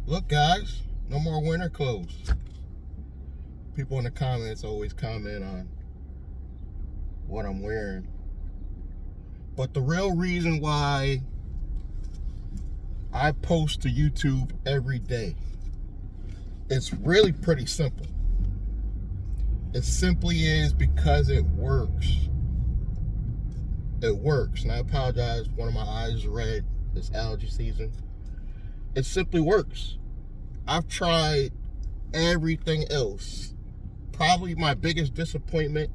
Look, guys, no more winter clothes. People in the comments always comment on what I'm wearing. But the real reason why I post to YouTube every day, it's really pretty simple. It simply is because it works. It works. And I apologize, one of my eyes is red. It's allergy season. It simply works. I've tried everything else. Probably my biggest disappointment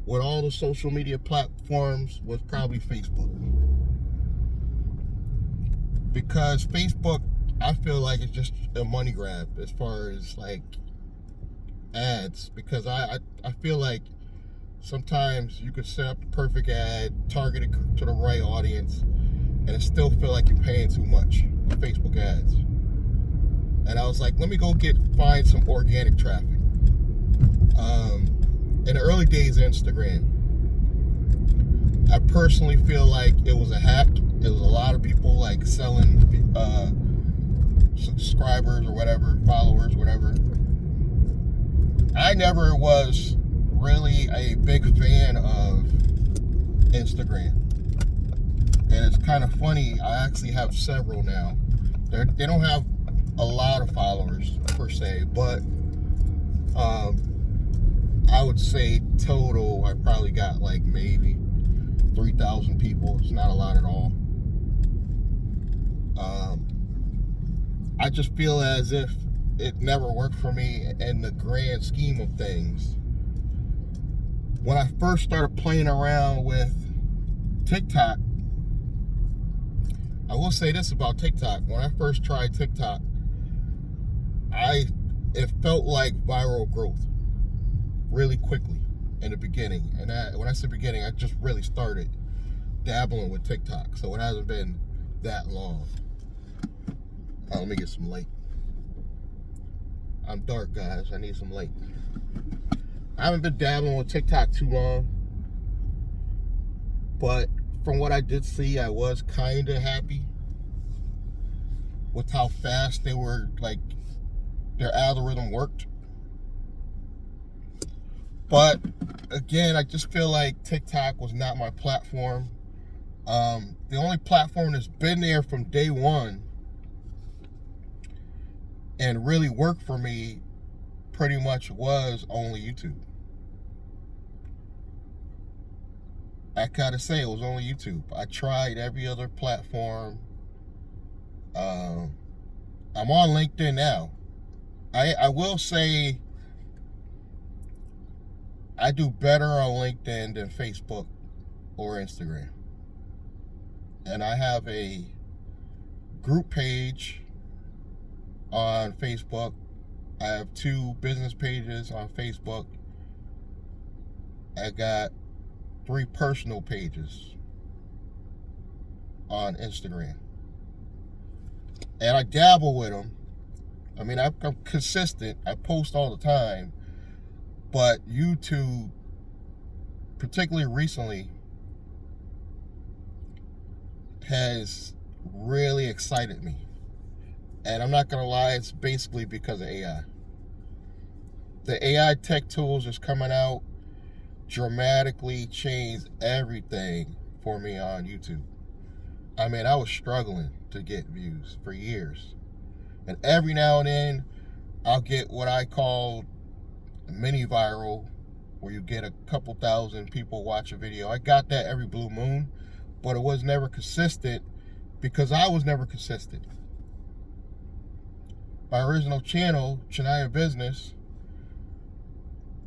with all the social media platforms was probably Facebook. Because Facebook, I feel like it's just a money grab as far as like ads. Because I feel like sometimes you could set up the perfect ad, target it to the right audience, and it still feel like you're paying too much on Facebook ads. And I was like, let me go find some organic traffic. In the early days of Instagram, I personally feel like it was a hack. It was a lot of people like selling subscribers or whatever, followers, whatever. I never was really a big fan of Instagram. And it's kind of funny, I actually have several now. They don't have a lot of followers per se, but I would say total I probably got like maybe 3,000 people. It's not a lot at all. I just feel as if it never worked for me in the grand scheme of things. When I first started playing around with TikTok, I will say this about TikTok. When I first tried TikTok, it felt like viral growth really quickly in the beginning. And when I say beginning, I just really started dabbling with TikTok. So it hasn't been that long. Let me get some light. I'm dark, guys. I need some light. I haven't been dabbling with TikTok too long. But from what I did see, I was kind of happy with how fast they were, like, their algorithm worked. But again, I just feel like TikTok was not my platform. The only platform that's been there from day one and really worked for me pretty much was only YouTube. I gotta say, it was only YouTube. I tried every other platform. I'm on LinkedIn now. I will say I do better on LinkedIn than Facebook or Instagram. And I have a group page on Facebook. I have 2 business pages on Facebook. I got 3 personal pages on Instagram. And I dabble with them. I mean, I'm consistent. I post all the time. But YouTube, particularly recently, has really excited me. And I'm not going to lie, it's basically because of AI. The AI tech tools that's coming out dramatically changed everything for me on YouTube. I mean, I was struggling to get views for years. And every now and then, I'll get what I call mini viral, where you get a couple thousand people watch a video. I got that every blue moon, but it was never consistent because I was never consistent. My original channel, Chennai Business,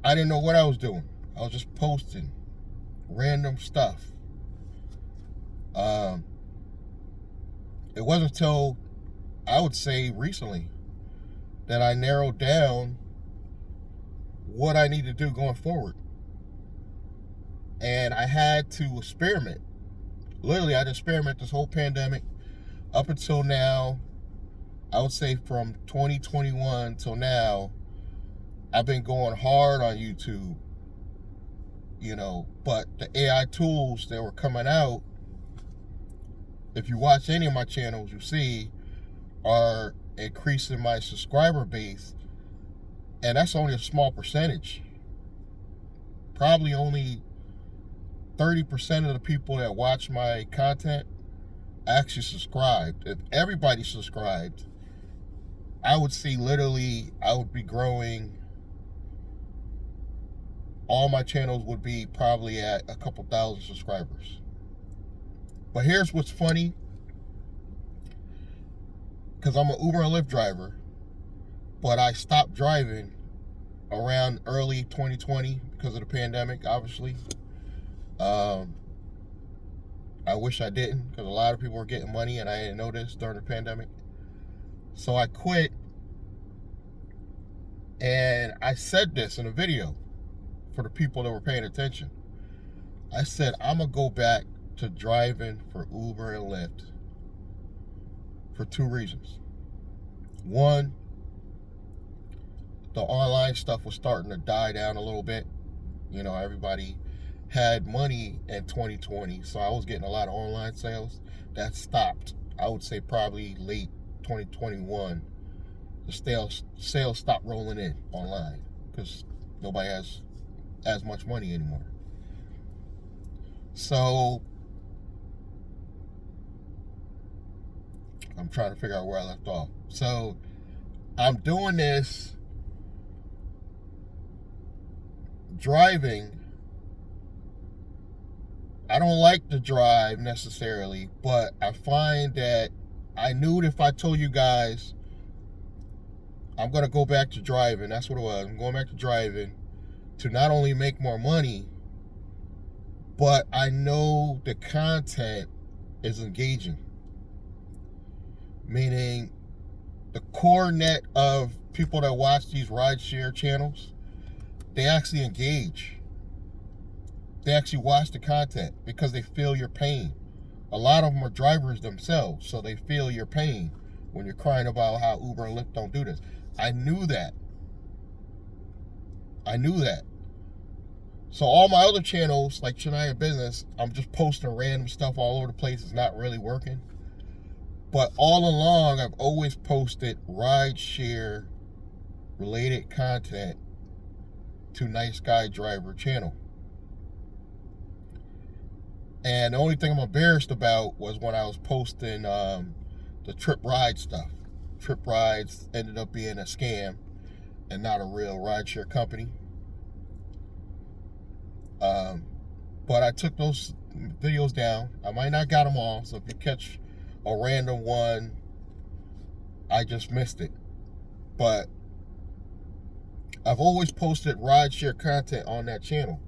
I didn't know what I was doing. I was just posting random stuff. It wasn't until, I would say recently, that I narrowed down what I need to do going forward. And I had to experiment. Literally, I had to experiment this whole pandemic up until now. I would say from 2021 till now, I've been going hard on YouTube, but the AI tools that were coming out, if you watch any of my channels, you see, are increasing my subscriber base, and that's only a small percentage. Probably only 30% of the people that watch my content actually subscribed. If everybody subscribed, I would see literally, I would be growing. All my channels would be probably at a couple thousand subscribers. But here's what's funny, because I'm an Uber and Lyft driver, but I stopped driving around early 2020 because of the pandemic, obviously. I wish I didn't, because a lot of people were getting money and I didn't know this during the pandemic. So I quit, and I said this in a video for the people that were paying attention. I said, I'm going to go back to driving for Uber and Lyft for 2 reasons. One, the online stuff was starting to die down a little bit. You know, everybody had money in 2020, so I was getting a lot of online sales. That stopped, I would say probably late 2021. The sales stopped rolling in online because nobody has as much money anymore. So I'm trying to figure out where I left off. So I'm doing this driving. I don't like to drive necessarily, but I find that I knew that if I told you guys I'm going to go back to driving, that's what it was. I'm going back to driving to not only make more money, but I know the content is engaging. Meaning the core net of people that watch these rideshare channels, they actually engage. They actually watch the content because they feel your pain. A lot of them are drivers themselves, so they feel your pain when you're crying about how Uber and Lyft don't do this. I knew that. So all my other channels, like Shania Business, I'm just posting random stuff all over the place. It's not really working. But all along, I've always posted rideshare related content to Nice Guy Driver channel. And the only thing I'm embarrassed about was when I was posting the Trip Ride stuff. Trip Rides ended up being a scam and not a real rideshare company. But I took those videos down. I might not got them all, so if you catch a random one, I just missed it. But I've always posted rideshare content on that channel,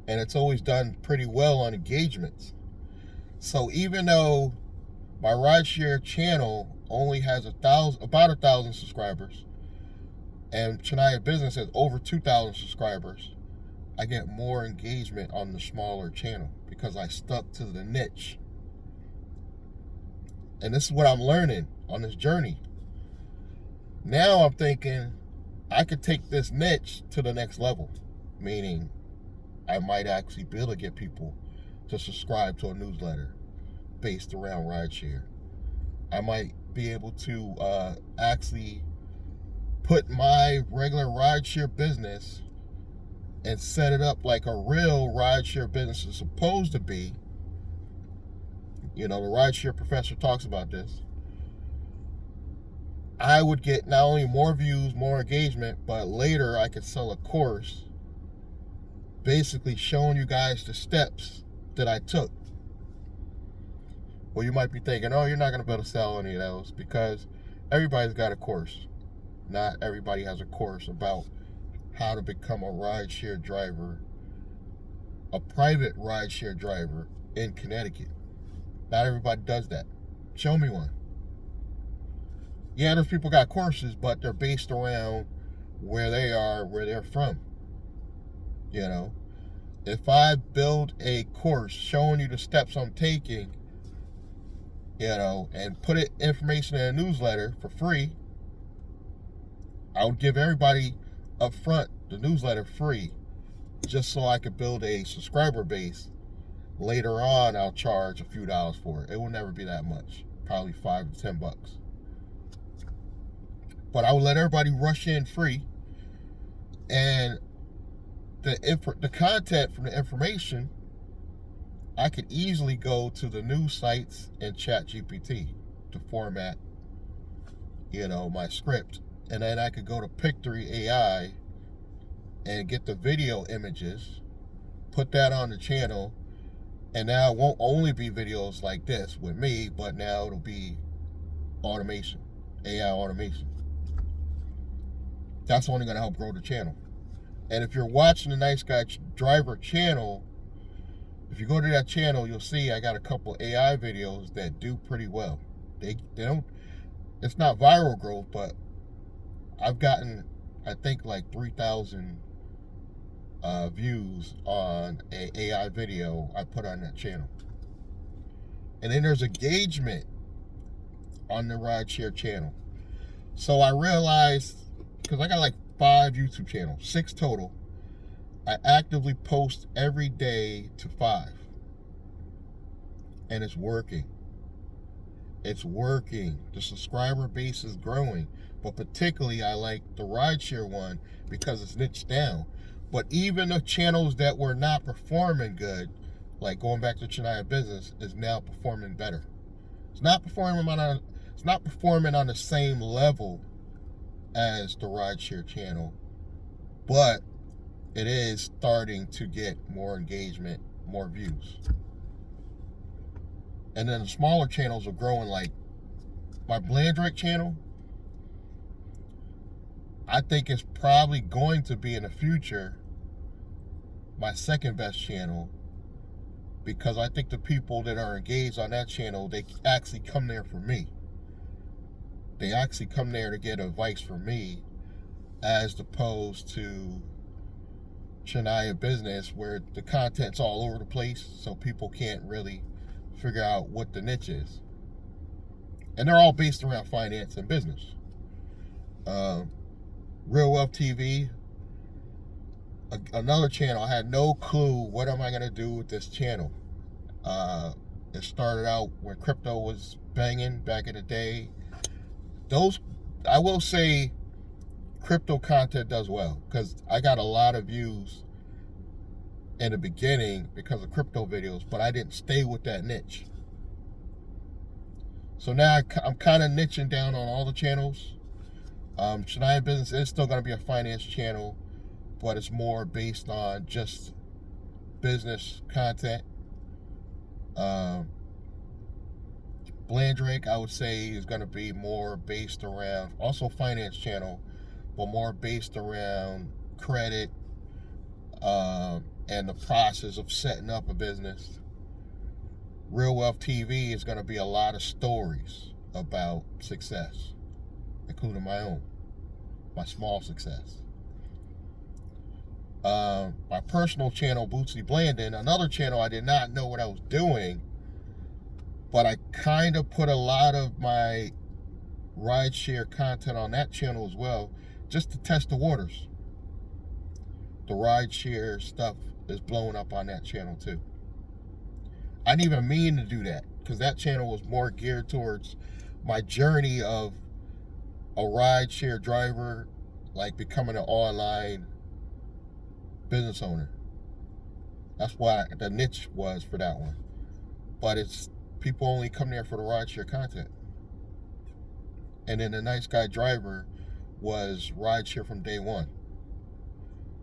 and it's always done pretty well on engagements. So even though my rideshare channel only has about 1,000 subscribers, and Shania Business has over 2,000 subscribers, I get more engagement on the smaller channel because I stuck to the niche. And this is what I'm learning on this journey. Now I'm thinking I could take this niche to the next level, meaning I might actually be able to get people to subscribe to a newsletter based around rideshare. I might be able to actually put my regular rideshare business and set it up like a real rideshare business is supposed to be. You know, the rideshare professor talks about this. I would get not only more views, more engagement, but later I could sell a course basically showing you guys the steps that I took. Well, you might be thinking, oh, you're not going to be able to sell any of those because everybody's got a course. Not everybody has a course about how to become a rideshare driver, a private rideshare driver in Connecticut. Not everybody does that. Show me one. Yeah, there's people got courses, but they're based around where they are, where they're from. You know, if I build a course showing you the steps I'm taking, you know, and put it information in a newsletter for free, I would give everybody up front the newsletter free just so I could build a subscriber base. Later on, I'll charge a few dollars for it. It will never be that much, probably $5 to $10. But I would let everybody rush in free, and the content from the information, I could easily go to the news sites and chat GPT to format, my script. And then I could go to Pictory AI and get the video images, put that on the channel, and now it won't only be videos like this with me, but now it'll be automation, AI automation. That's only going to help grow the channel. And if you're watching the Nice Guy Driver channel, if you go to that channel, you'll see I got a couple AI videos that do pretty well. They don't, it's not viral growth, but I've gotten, I think, like 3,000 views on an AI video I put on that channel. And then there's engagement on the rideshare channel. So I realized, because I got like 5 YouTube channels, 6 total, I actively post every day to 5. And it's working. It's working. The subscriber base is growing. But particularly I like the rideshare one because it's niched down. But even the channels that were not performing good, like going back to Chennai Business, is now performing better. It's not performing on the same level as the rideshare channel, but it is starting to get more engagement, more views. And then the smaller channels are growing, like my Blandrake channel. I think it's probably going to be in the future my second best channel, because I think the people that are engaged on that channel, they actually come there for me. They actually come there to get advice from me, as opposed to Chennai Business, where the content's all over the place, so people can't really figure out what the niche is. And they're all based around finance and business. Real Wealth TV, another channel. I had no clue what am I going to do with this channel. It started out when crypto was banging back in the day. I will say, crypto content does well, because I got a lot of views in the beginning because of crypto videos, but I didn't stay with that niche. So now I'm kind of niching down on all the channels. Chennai Business is still going to be a finance channel, but it's more based on just business content. Blandrake, I would say, is going to be more based around, also finance channel, but more based around credit and the process of setting up a business. Real Wealth TV is going to be a lot of stories about success, including my own, my small success. My personal channel, Bootsy Blandon, another channel I did not know what I was doing, but I kind of put a lot of my rideshare content on that channel as well, just to test the waters. The rideshare stuff is blowing up on that channel too. I didn't even mean to do that, because that channel was more geared towards my journey of a rideshare driver, like becoming an online business owner. That's why the niche was for that one. But it's people only come there for the rideshare content. And then the Nice Guy Driver was rideshare from day one.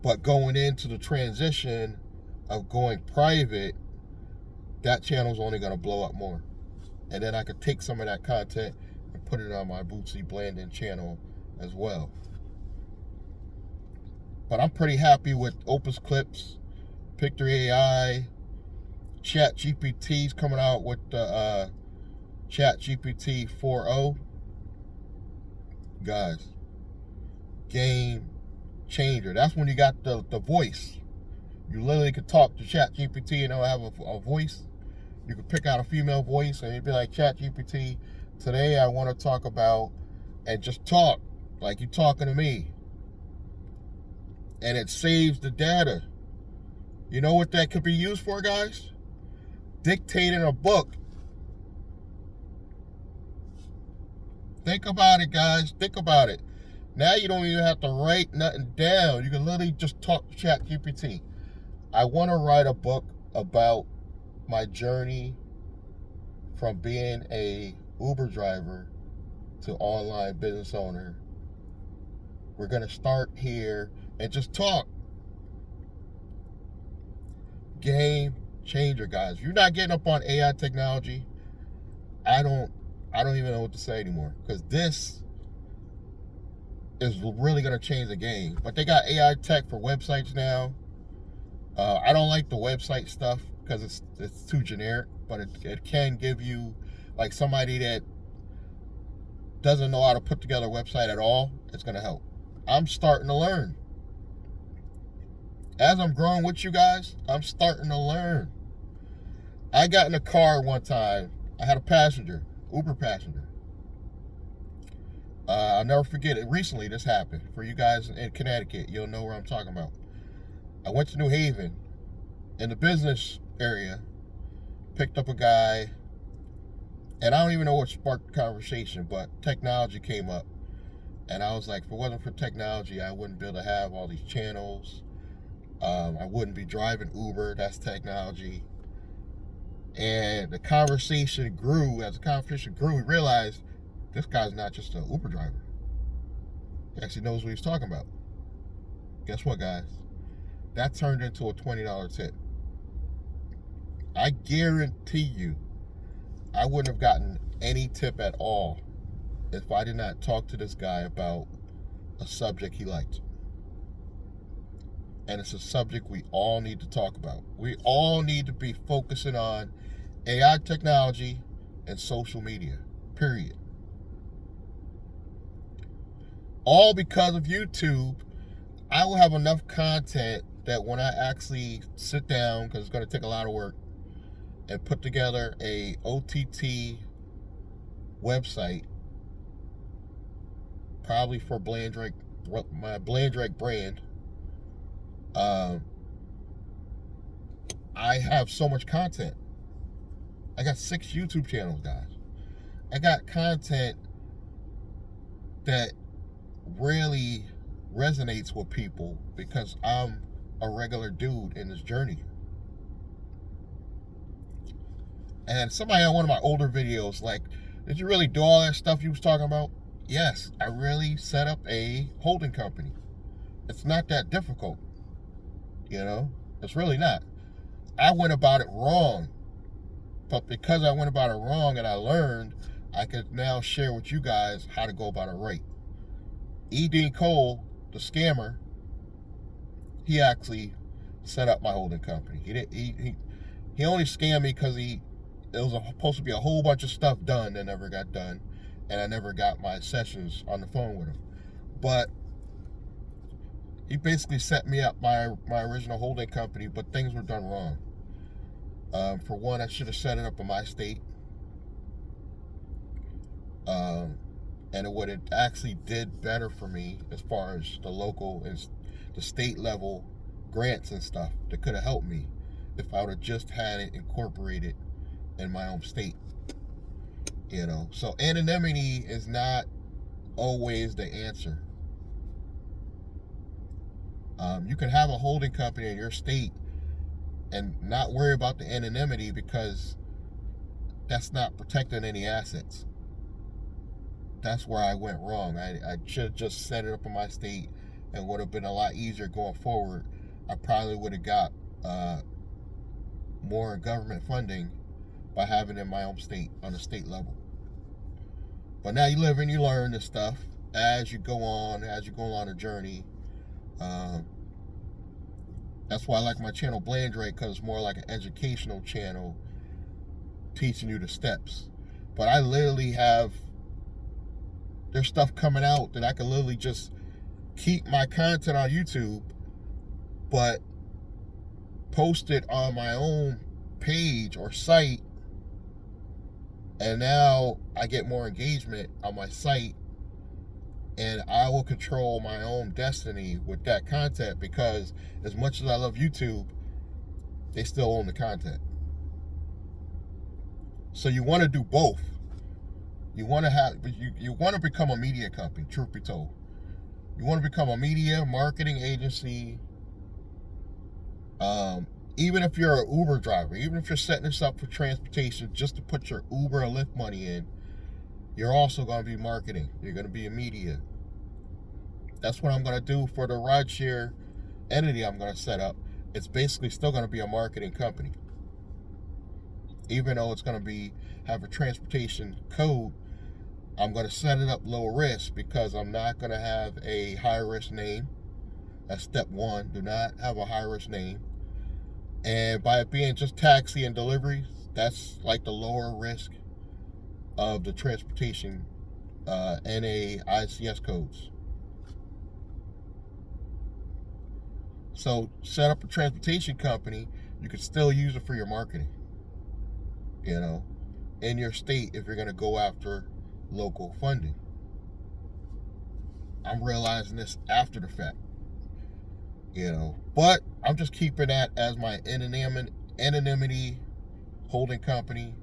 But going into the transition of going private, that channel's only going to blow up more. And then I could take some of that content and put it on my Bootsy Blandon channel as well. But I'm pretty happy with Opus Clips, Pictory AI, Chat GPT's coming out with the Chat GPT 4.0. Guys, game changer. That's when you got the voice. You literally could talk to Chat GPT and it'll have a voice. You could pick out a female voice and you'd be like, Chat GPT, today I want to talk about, and just talk like you're talking to me. And it saves the data. You know what that could be used for, guys? Dictating a book. Think about it, guys. Think about it. Now you don't even have to write nothing down. You can literally just talk to ChatGPT. I want to write a book about my journey from being a Uber driver to online business owner. We're going to start here and just talk. Game changer, guys. If you're not getting up on AI technology, I don't even know what to say anymore, because this is really going to change the game. But they got AI tech for websites now. I don't like the website stuff because it's too generic, but it can give you, like, somebody that doesn't know how to put together a website at all, it's going to help. I'm starting to learn. As I'm growing with you guys, I'm starting to learn. I got in a car one time. I had a passenger, Uber passenger. I'll never forget it. Recently, this happened. For you guys in Connecticut, you'll know where I'm talking about. I went to New Haven, in the business area, picked up a guy, and I don't even know what sparked the conversation, but technology came up. And I was like, if it wasn't for technology, I wouldn't be able to have all these channels. I wouldn't be driving Uber. That's technology. And the conversation grew. As the conversation grew, we realized this guy's not just an Uber driver. He actually knows what he's talking about. Guess what, guys? That turned into a $20 tip. I guarantee you, I wouldn't have gotten any tip at all if I did not talk to this guy about a subject he liked. And it's a subject we all need to talk about. We all need to be focusing on AI technology and social media, period. All because of YouTube, I will have enough content that when I actually sit down, because it's going to take a lot of work, and put together a OTT website, probably for my Blandrake brand, I have so much content. I got 6 YouTube channels, guys. I got content that really resonates with people because I'm a regular dude in this journey. And somebody on one of my older videos, like, did you really do all that stuff you was talking about? Yes, I really set up a holding company. It's not that difficult. You know, it's really not. I went about it wrong. But because I went about it wrong and I learned, I could now share with you guys how to go about it right. E. Dean Cole, the scammer, he actually set up my holding company. He only scammed me because it was supposed to be a whole bunch of stuff done that never got done, and I never got my sessions on the phone with him. But he basically set me up my original holding company, but things were done wrong. For one, I should have set it up in my state. And it would have actually did better for me as far as the local and the state level grants and stuff that could have helped me if I would have just had it incorporated in my own state. You know, so anonymity is not always the answer. You can have a holding company in your state and not worry about the anonymity because that's not protecting any assets. That's where I went wrong. I should have just set it up in my state and would have been a lot easier going forward. I probably would have got more government funding by having it in my own state on a state level. But now you live and you learn this stuff as you go on a journey. That's why I like my channel Blandrake, because it's more like an educational channel teaching you the steps. But I literally there's stuff coming out that I can literally just keep my content on YouTube, but post it on my own page or site, and now I get more engagement on my site, and I will control my own destiny with that content, because as much as I love YouTube, they still own the content. So you want to do both. You want to become a media company, truth be told. You want to become a media marketing agency. Even if you're an Uber driver, even if you're setting this up for transportation just to put your Uber or Lyft money in, you're also going to be marketing. You're going to be a media. That's what I'm going to do for the rideshare entity I'm going to set up. It's basically still going to be a marketing company. Even though it's going to have a transportation code, I'm going to set it up low risk because I'm not going to have a high risk name. That's step one. Do not have a high risk name. And by it being just taxi and deliveries, that's like the lower risk of the transportation NAICS codes. So set up a transportation company, you can still use it for your marketing, in your state if you're going to go after local funding. I'm realizing this after the fact, but I'm just keeping that as my anonymity holding company.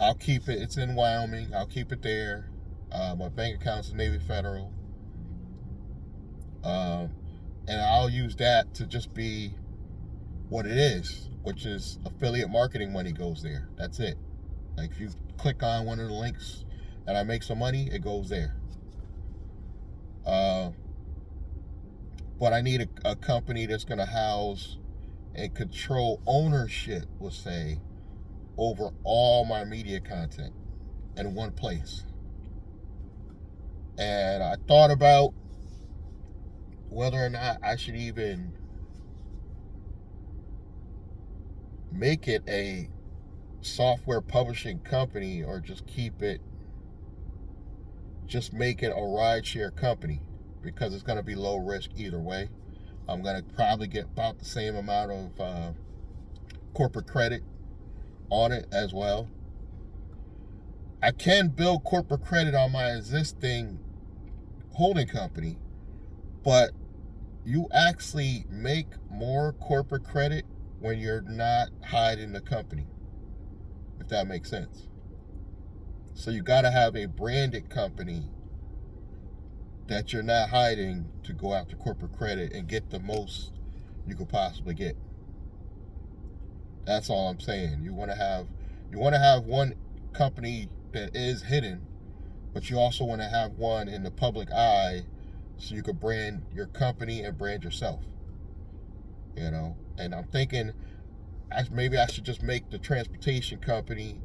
I'll keep it. It's in Wyoming. I'll keep it there. My bank account's in Navy Federal. And I'll use that to just be what it is, which is affiliate marketing money goes there. That's it. Like if you click on one of the links and I make some money, it goes there. But I need a company that's going to house and control ownership, let's say, over all my media content in one place. And I thought about whether or not I should even make it a software publishing company or just make it a rideshare company, because it's going to be low risk either way. I'm going to probably get about the same amount of corporate credit on it as well. I can build corporate credit on my existing holding company, but you actually make more corporate credit when you're not hiding the company, if that makes sense. So you got to have a branded company that you're not hiding to go after corporate credit and get the most you could possibly get. That's all I'm saying. You want to have one company that is hidden, but you also want to have one in the public eye so you could brand your company and brand yourself. And I'm thinking maybe I should just make the transportation company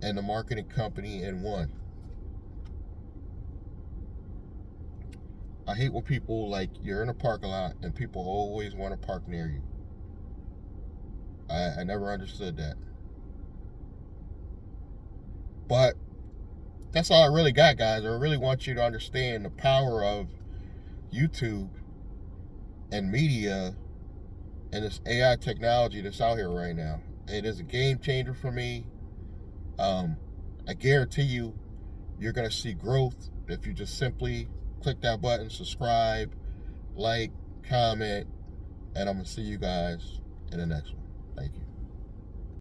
and the marketing company in one. I hate when people, like, you're in a parking lot and people always want to park near you. I never understood that. But that's all I really got, guys. I really want you to understand the power of YouTube and media and this AI technology that's out here right now. It is a game changer for me. I guarantee you're going to see growth if you just simply click that button, subscribe, like, comment, and I'm going to see you guys in the next one. Thank you.